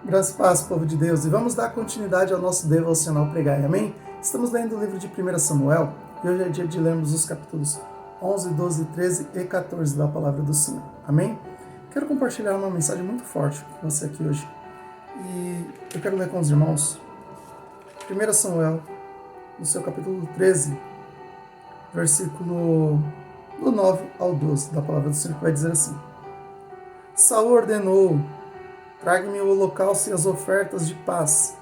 Graças e paz, povo de Deus, e vamos dar continuidade ao nosso devocional Pregai, amém? Estamos lendo o livro de 1 Samuel, e hoje é dia de lermos os capítulos 11, 12, 13 e 14 da Palavra do Senhor, amém? Quero compartilhar uma mensagem muito forte com você aqui hoje, e eu quero ler com os irmãos 1 Samuel, no seu capítulo 13, versículo do 9 ao 12 da Palavra do Senhor, que vai dizer assim: Saul ordenou: trague-me o holocausto e as ofertas de paz.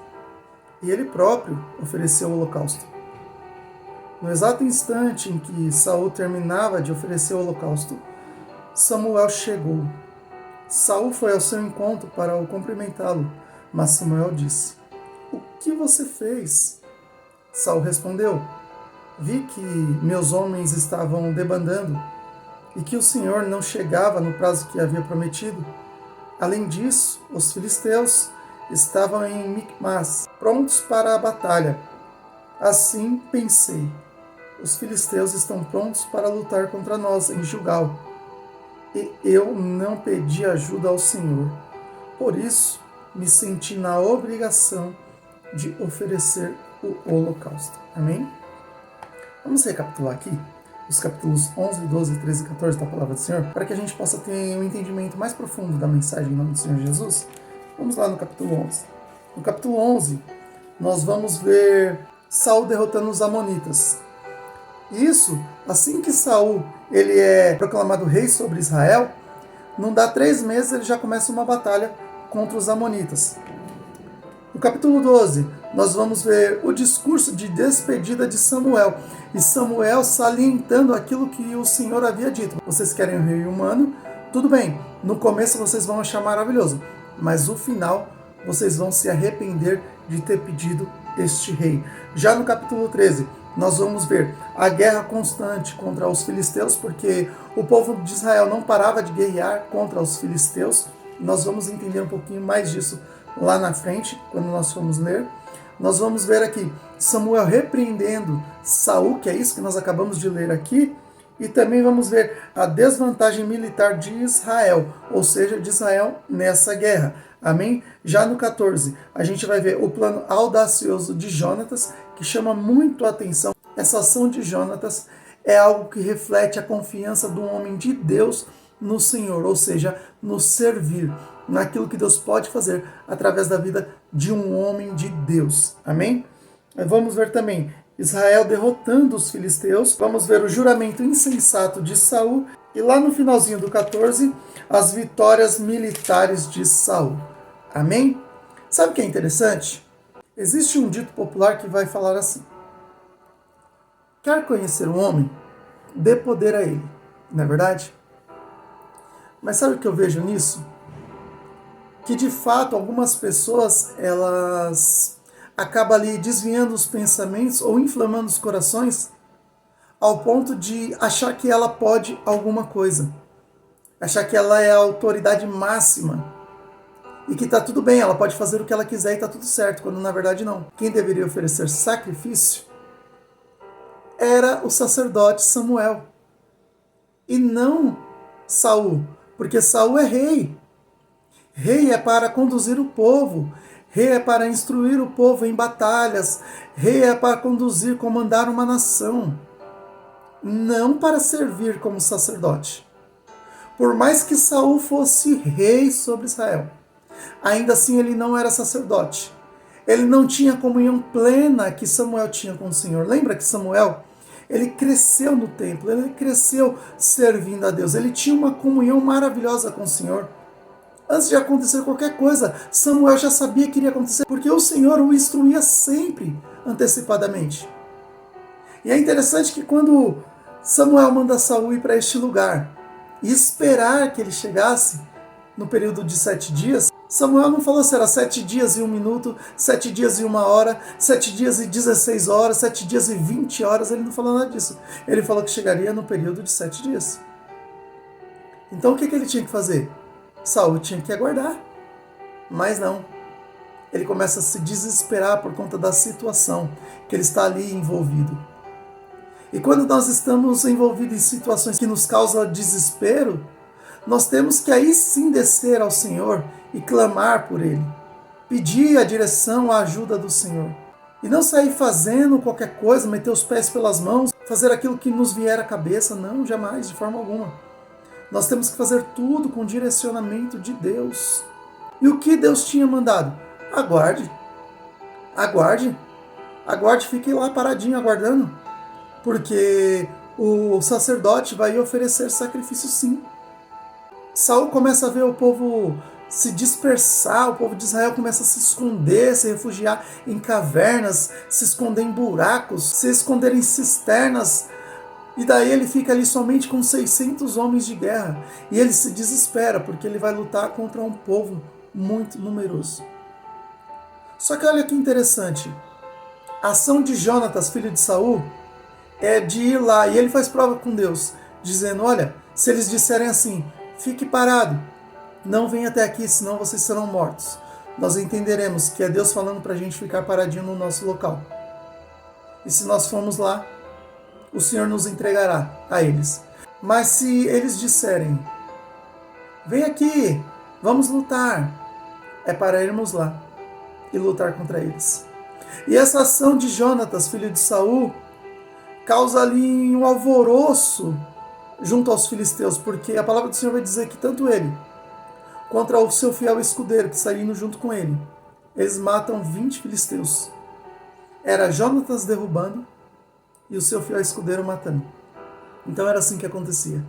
E ele próprio ofereceu o holocausto. No exato instante em que Saul terminava de oferecer o holocausto, Samuel chegou. Saul foi ao seu encontro para o cumprimentá-lo, mas Samuel disse: O que você fez? Saul respondeu: Vi que meus homens estavam debandando e que o Senhor não chegava no prazo que havia prometido. Além disso, os filisteus estavam em Micmas, prontos para a batalha. Assim pensei: os filisteus estão prontos para lutar contra nós em Gilgal. E eu não pedi ajuda ao Senhor. Por isso, me senti na obrigação de oferecer o holocausto. Amém? Vamos recapitular aqui os capítulos 11, 12, 13 e 14 da Palavra do Senhor, para que a gente possa ter um entendimento mais profundo da mensagem em nome do Senhor Jesus. Vamos lá no capítulo 11. No capítulo 11, nós vamos ver Saul derrotando os amonitas. Isso, assim que Saul ele é proclamado rei sobre Israel, não dá 3 meses ele já começa uma batalha contra os amonitas. No capítulo 12, nós vamos ver o discurso de despedida de Samuel. E Samuel salientando aquilo que o Senhor havia dito. Vocês querem um rei humano? Tudo bem, no começo vocês vão achar maravilhoso, mas no final vocês vão se arrepender de ter pedido este rei. Já no capítulo 13, nós vamos ver a guerra constante contra os filisteus, porque o povo de Israel não parava de guerrear contra os filisteus. Nós vamos entender um pouquinho mais disso lá na frente, quando nós formos ler. Nós vamos ver aqui Samuel repreendendo Saul, que é isso que nós acabamos de ler aqui, e também vamos ver a desvantagem militar de Israel, ou seja, de Israel nessa guerra. Amém? Já no 14, a gente vai ver o plano audacioso de Jonatas, que chama muito a atenção. Essa ação de Jonatas é algo que reflete a confiança do homem de Deus no Senhor, ou seja, no servir, naquilo que Deus pode fazer através da vida de um homem de Deus. Amém? Vamos ver também Israel derrotando os filisteus. Vamos ver o juramento insensato de Saul. E lá no finalzinho do 14, as vitórias militares de Saul. Amém? Sabe o que é interessante? Existe um dito popular que vai falar assim: quer conhecer um homem? Dê poder a ele. Não é verdade? Mas sabe o que eu vejo nisso? Que de fato algumas pessoas elas acabam ali desviando os pensamentos ou inflamando os corações ao ponto de achar que ela pode alguma coisa, achar que ela é a autoridade máxima e que está tudo bem, ela pode fazer o que ela quiser e está tudo certo, quando na verdade não. Quem deveria oferecer sacrifício era o sacerdote Samuel e não Saul, porque Saul é rei. Rei é para conduzir o povo, rei é para instruir o povo em batalhas, rei é para conduzir, comandar uma nação, não para servir como sacerdote. Por mais que Saul fosse rei sobre Israel, ainda assim ele não era sacerdote. Ele não tinha a comunhão plena que Samuel tinha com o Senhor. Lembra que Samuel, ele cresceu no templo, ele cresceu servindo a Deus, ele tinha uma comunhão maravilhosa com o Senhor. Antes de acontecer qualquer coisa, Samuel já sabia que iria acontecer, porque o Senhor o instruía sempre, antecipadamente. E é interessante que quando Samuel manda Saul ir para este lugar e esperar que ele chegasse no período de 7 dias, Samuel não falou se era 7 dias e 1 minuto, 7 dias e 1 hora, 7 dias e 16 horas, 7 dias e 20 horas, ele não falou nada disso. Ele falou que chegaria no período de 7 dias. Então o que ele tinha que fazer? Saul tinha que aguardar, mas não. Ele começa a se desesperar por conta da situação que ele está ali envolvido. E quando nós estamos envolvidos em situações que nos causam desespero, nós temos que aí sim descer ao Senhor e clamar por Ele. pedir a direção, a ajuda do Senhor. E não sair fazendo qualquer coisa, meter os pés pelas mãos, fazer aquilo que nos vier à cabeça. Não, jamais, de forma alguma. Nós temos que fazer tudo com direcionamento de Deus. E o que Deus tinha mandado? Aguarde. Aguarde. Aguarde, fique lá paradinho aguardando. Porque o sacerdote vai oferecer sacrifício sim. Saul começa a ver o povo se dispersar, o povo de Israel começa a se esconder, se refugiar em cavernas, se esconder em buracos, se esconder em cisternas. E daí ele fica ali somente com 600 homens de guerra. E ele se desespera, porque ele vai lutar contra um povo muito numeroso. Só que olha que interessante. A ação de Jonatas, filho de Saul, é de ir lá, e ele faz prova com Deus, dizendo, olha, se eles disserem assim, fique parado, não venha até aqui, senão vocês serão mortos. Nós entenderemos que é Deus falando para a gente ficar paradinho no nosso local. E se nós formos lá, o Senhor nos entregará a eles. Mas se eles disserem, vem aqui, vamos lutar, é para irmos lá e lutar contra eles. E essa ação de Jonatas, filho de Saul, causa ali um alvoroço junto aos filisteus, porque a palavra do Senhor vai dizer que tanto ele, contra o seu fiel escudeiro que está indo junto com ele, eles matam 20 filisteus. Era Jonatas derrubando e o seu fiel escudeiro matando. Então era assim que acontecia.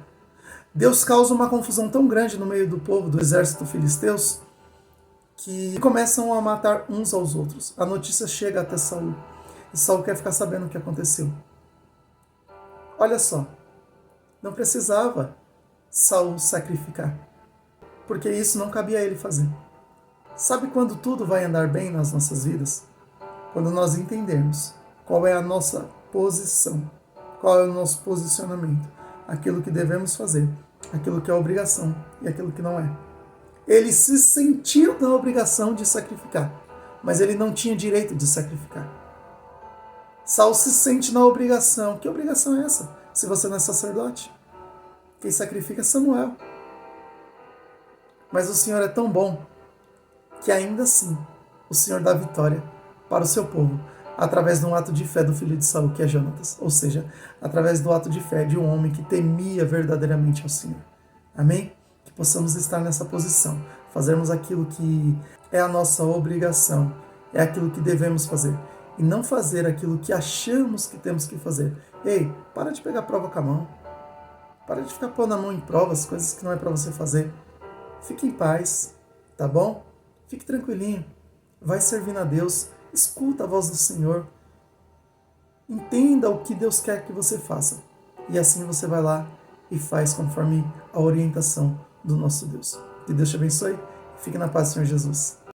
Deus causa uma confusão tão grande no meio do povo, do exército filisteus, que começam a matar uns aos outros. A notícia chega até Saul, e Saul quer ficar sabendo o que aconteceu. Olha só, não precisava Saul sacrificar, porque isso não cabia a ele fazer. Sabe quando tudo vai andar bem nas nossas vidas? Quando nós entendermos qual é a nossa posição, qual é o nosso posicionamento, aquilo que devemos fazer, aquilo que é obrigação e aquilo que não é. Ele se sentiu na obrigação de sacrificar, mas ele não tinha direito de sacrificar. Saul se sente na obrigação. Que obrigação é essa? Se você não é sacerdote? Quem sacrifica é Samuel. Mas o Senhor é tão bom que ainda assim o Senhor dá vitória para o seu povo através de um ato de fé do filho de Saul, que é Jonatas. Ou seja, através do ato de fé de um homem que temia verdadeiramente ao Senhor. Amém? Que possamos estar nessa posição, fazermos aquilo que é a nossa obrigação, é aquilo que devemos fazer, e não fazer aquilo que achamos que temos que fazer. Ei, para de pegar prova com a mão, para de ficar pondo a mão em provas, coisas que não é para você fazer. Fique em paz, tá bom? Fique tranquilinho, vai servindo a Deus, escuta a voz do Senhor, entenda o que Deus quer que você faça, e assim você vai lá e faz conforme a orientação do nosso Deus. Que Deus te abençoe. Fique na paz do Senhor Jesus.